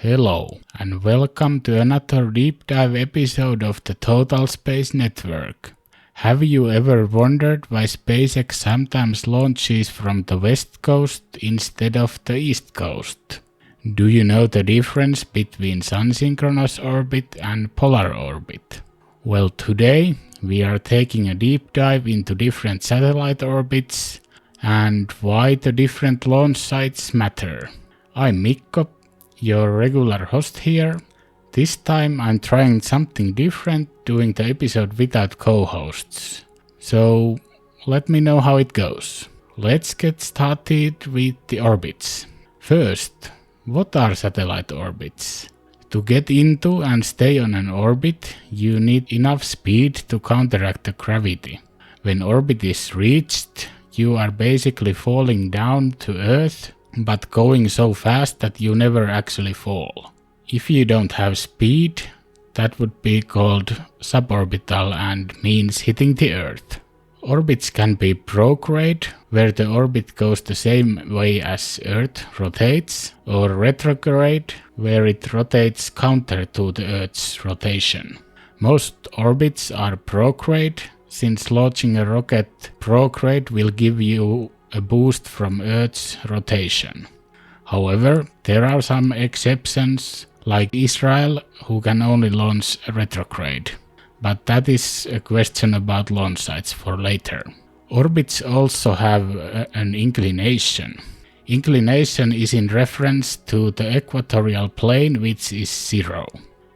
Hello, and welcome to another deep dive episode of the Total Space Network. Have you ever wondered why SpaceX sometimes launches from the West Coast instead of the East Coast? Do you know the difference between sun-synchronous orbit and polar orbit? Well, today we are taking a deep dive into different satellite orbits and why the different launch sites matter. I'm Mikko, your regular host here. This time I'm trying something different, doing the episode without co-hosts. So let me know how it goes. Let's get started with the orbits. First, what are satellite orbits? To get into and stay on an orbit, you need enough speed to counteract the gravity. When orbit is reached, you are basically falling down to Earth, but going so fast that you never actually fall. If you don't have speed, that would be called suborbital and means hitting the Earth. Orbits can be prograde, where the orbit goes the same way as Earth rotates, or retrograde, where it rotates counter to the Earth's rotation. Most orbits are prograde, since launching a rocket prograde will give you a boost from Earth's rotation. However, there are some exceptions, like Israel, who can only launch retrograde. But that is a question about launch sites for later. Orbits also have an inclination. Inclination is in reference to the equatorial plane, which is 0.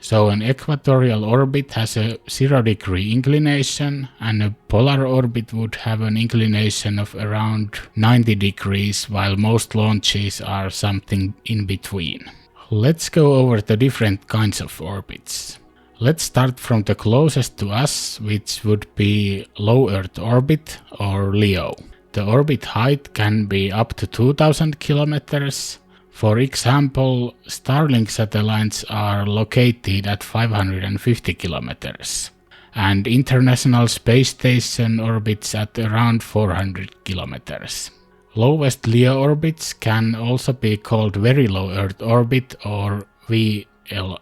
So an equatorial orbit has a 0-degree inclination, and a polar orbit would have an inclination of around 90 degrees, while most launches are something in between. Let's go over the different kinds of orbits. Let's start from the closest to us, which would be low Earth orbit or LEO. The orbit height can be up to 2000 kilometers. For example, Starlink satellites are located at 550 kilometers, and International Space Station orbits at around 400 kilometers. Lowest LEO orbits can also be called Very Low Earth Orbit or VLEO.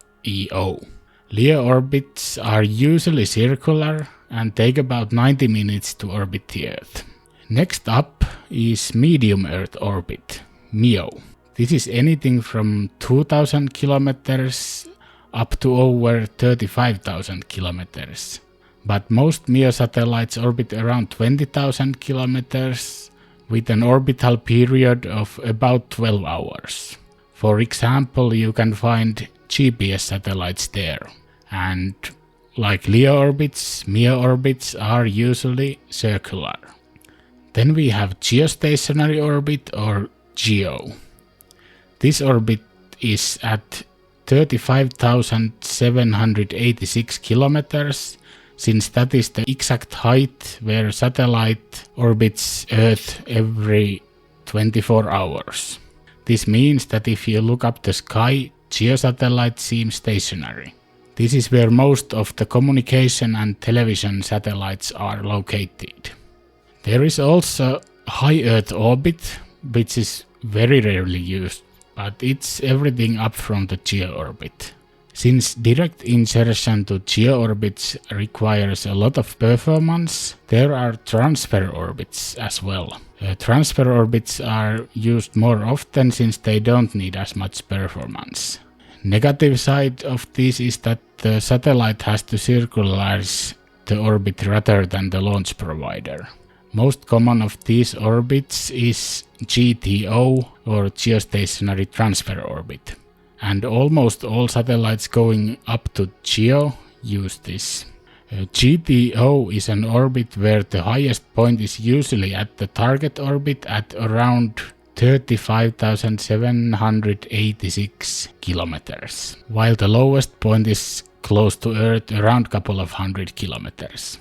LEO orbits are usually circular and take about 90 minutes to orbit the Earth. Next up is Medium Earth Orbit, MEO. This is anything from 2000 kilometers up to over 35,000 kilometers. But most MEO satellites orbit around 20,000 kilometers with an orbital period of about 12 hours. For example, you can find GPS satellites there. And like LEO orbits, MEO orbits are usually circular. Then we have geostationary orbit or GEO. This orbit is at 35,786 kilometers, since that is the exact height where satellite orbits Earth every 24 hours. This means that if you look up the sky, geosatellites seem stationary. This is where most of the communication and television satellites are located. There is also high Earth orbit, which is very rarely used, but it's everything up from the GEO orbit. Since direct insertion to GEO orbits requires a lot of performance, there are transfer orbits as well. Transfer orbits are used more often since they don't need as much performance. Negative side of this is that the satellite has to circularize the orbit rather than the launch provider. Most common of these orbits is GTO or Geostationary Transfer Orbit. And almost all satellites going up to GEO use this. GTO is an orbit where the highest point is usually at the target orbit at around 35,786 kilometers, while the lowest point is close to Earth around couple of hundred kilometers.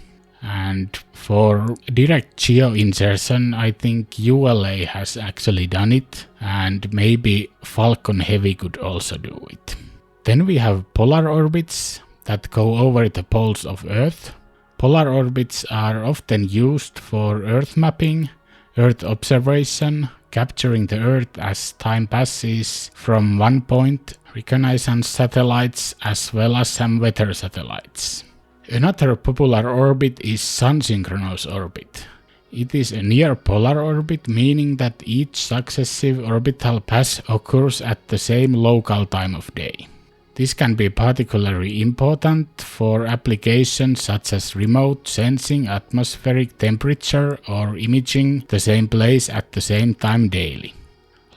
And for direct GEO insertion, I think ULA has actually done it, and maybe Falcon Heavy could also do it. Then we have polar orbits that go over the poles of Earth. Polar orbits are often used for Earth mapping, Earth observation, capturing the Earth as time passes from one point, reconnaissance satellites as well as some weather satellites. Another popular orbit is sun-synchronous orbit. It is a near polar orbit, meaning that each successive orbital pass occurs at the same local time of day. This can be particularly important for applications such as remote sensing atmospheric temperature or imaging the same place at the same time daily.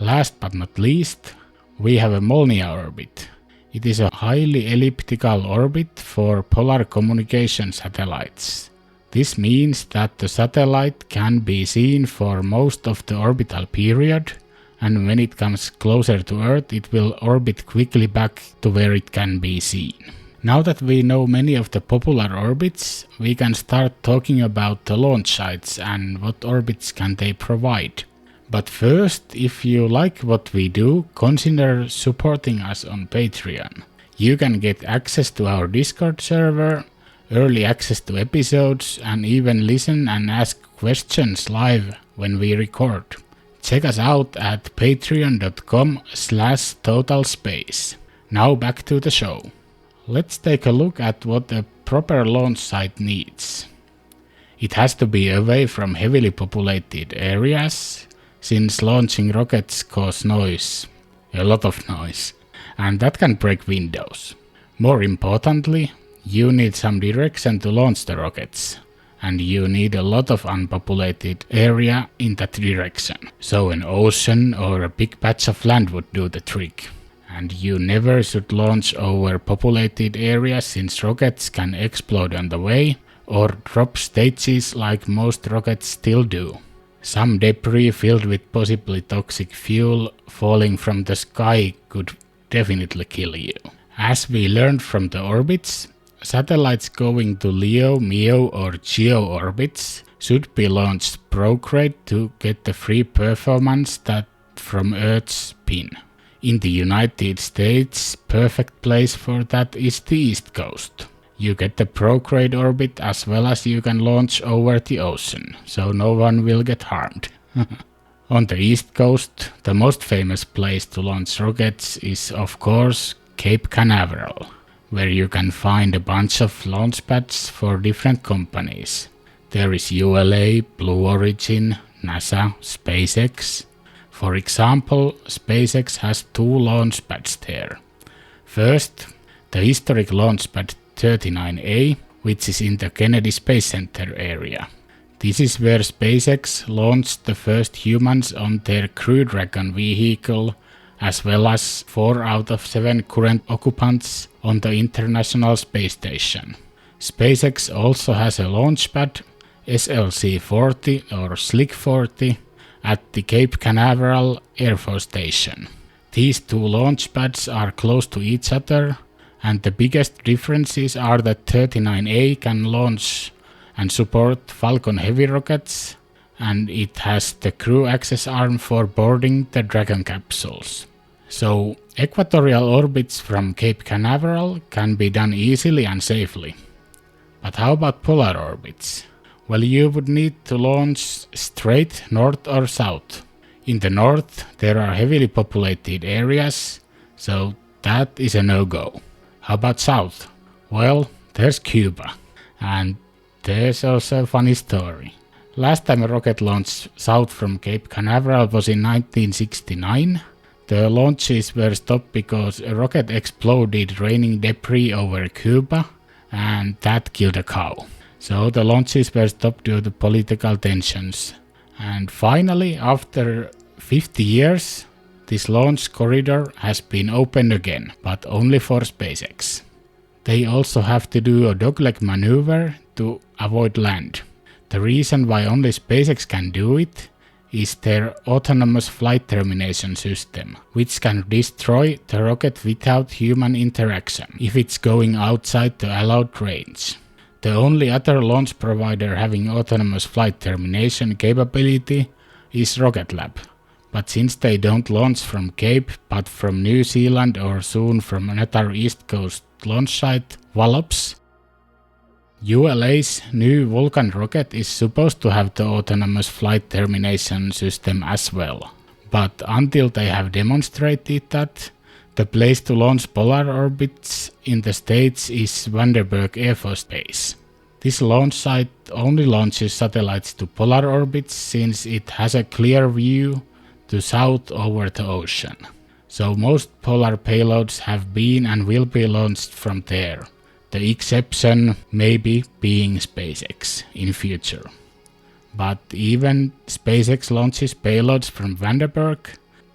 Last but not least, we have a Molniya orbit. It is a highly elliptical orbit for polar communication satellites. This means that the satellite can be seen for most of the orbital period, and when it comes closer to Earth, it will orbit quickly back to where it can be seen. Now that we know many of the popular orbits, we can start talking about the launch sites and what orbits can they provide. But first, if you like what we do, consider supporting us on Patreon. You can get access to our Discord server, early access to episodes, and even listen and ask questions live when we record. Check us out at patreon.com/totalspace. Now back to the show. Let's take a look at what a proper launch site needs. It has to be away from heavily populated areas, since launching rockets cause noise, a lot of noise, and that can break windows. More importantly, you need some direction to launch the rockets, and you need a lot of unpopulated area in that direction. So an ocean or a big patch of land would do the trick. And you never should launch over populated areas, since rockets can explode on the way or drop stages like most rockets still do. Some debris filled with possibly toxic fuel falling from the sky could definitely kill you. As we learned from the orbits, satellites going to LEO, MEO or GEO orbits should be launched prograde to get the free performance that from Earth's spin. In the United States, perfect place for that is the East Coast. You get the prograde orbit as well as you can launch over the ocean, so no one will get harmed. On the East Coast, the most famous place to launch rockets is of course Cape Canaveral, where you can find a bunch of launch pads for different companies. There is ULA, Blue Origin, NASA, SpaceX. For example, SpaceX has 2 launch pads there. First, the historic launch pad 39A, which is in the Kennedy Space Center area. This is where SpaceX launched the first humans on their Crew Dragon vehicle, as well as 4 out of 7 current occupants on the International Space Station. SpaceX also has a launch pad, SLC-40 or Slick 40, at the Cape Canaveral Air Force Station. These 2 launch pads are close to each other, and the biggest differences are that 39A can launch and support Falcon Heavy rockets, and it has the crew access arm for boarding the Dragon capsules. So, equatorial orbits from Cape Canaveral can be done easily and safely. But how about polar orbits? Well, you would need to launch straight north or south. In the north, there are heavily populated areas, so that is a no-go. How about south? Well, there's Cuba, and there's also a funny story. Last time a rocket launched south from Cape Canaveral was in 1969. The launches were stopped because a rocket exploded raining debris over Cuba, and that killed a cow. So the launches were stopped due to political tensions. And finally, after 50 years, this launch corridor has been opened again, but only for SpaceX. They also have to do a dogleg maneuver to avoid land. The reason why only SpaceX can do it is their autonomous flight termination system, which can destroy the rocket without human interaction if it's going outside the allowed range. The only other launch provider having autonomous flight termination capability is Rocket Lab. But since they don't launch from Cape but from New Zealand or soon from another East Coast launch site, Wallops, ULA's new Vulcan rocket is supposed to have the autonomous flight termination system as well. but until they have demonstrated that, the place to launch polar orbits in the States is Vandenberg Air Force Base. This launch site only launches satellites to polar orbits since it has a clear view to south over the ocean. So most polar payloads have been and will be launched from there. The exception maybe being SpaceX in future. But even SpaceX launches payloads from Vandenberg.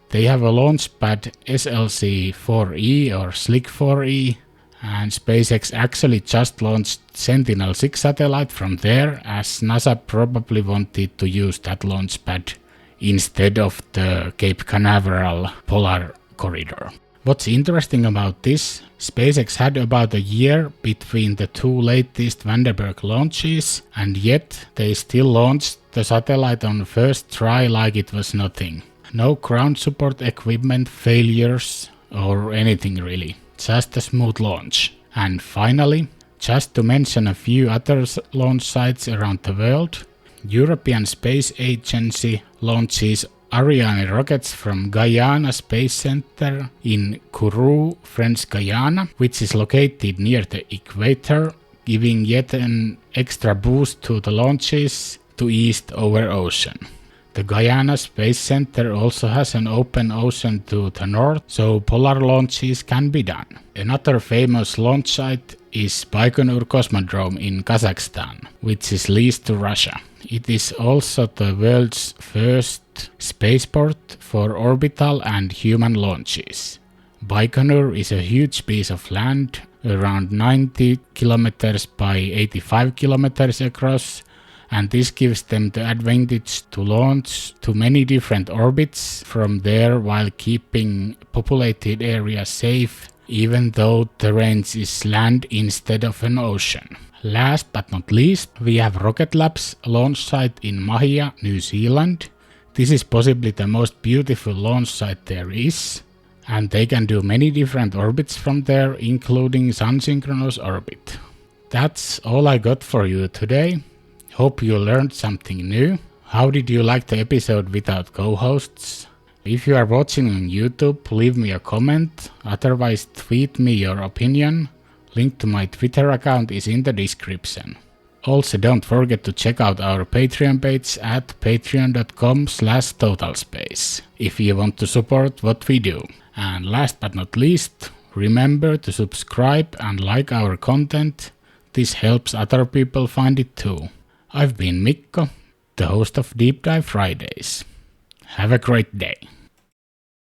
They have a launch pad SLC-4E or Slick-4E, and SpaceX actually just launched Sentinel-6 satellite from there, as NASA probably wanted to use that launch pad instead of the Cape Canaveral polar corridor. What's interesting about this, SpaceX had about a year between the two latest Vandenberg launches, and yet they still launched the satellite on first try like it was nothing. No ground support equipment failures or anything really, just a smooth launch. And finally, just to mention a few other launch sites around the world, European Space Agency launches Ariane rockets from Guyana Space Center in Kourou, French Guyana, which is located near the equator, giving yet an extra boost to the launches to east over ocean. The Guyana Space Center also has an open ocean to the north, so polar launches can be done. Another famous launch site is Baikonur Cosmodrome in Kazakhstan, which is leased to Russia. It is also the world's first spaceport for orbital and human launches. Baikonur is a huge piece of land, around 90 kilometers by 85 kilometers across, and this gives them the advantage to launch to many different orbits from there while keeping populated areas safe, even though the range is land instead of an ocean. Last but not least, we have Rocket Lab's launch site in Mahia, New Zealand. This is possibly the most beautiful launch site there is, and they can do many different orbits from there, including sun-synchronous orbit. That's all I got for you today. Hope you learned something new. How did you like the episode without co-hosts? If you are watching on YouTube, leave me a comment, otherwise tweet me your opinion. Link to my Twitter account is in the description. Also, don't forget to check out our Patreon page at patreon.com/totalspace if you want to support what we do. And last but not least, remember to subscribe and like our content. This helps other people find it too. I've been Mikko, the host of Deep Dive Fridays. Have a great day.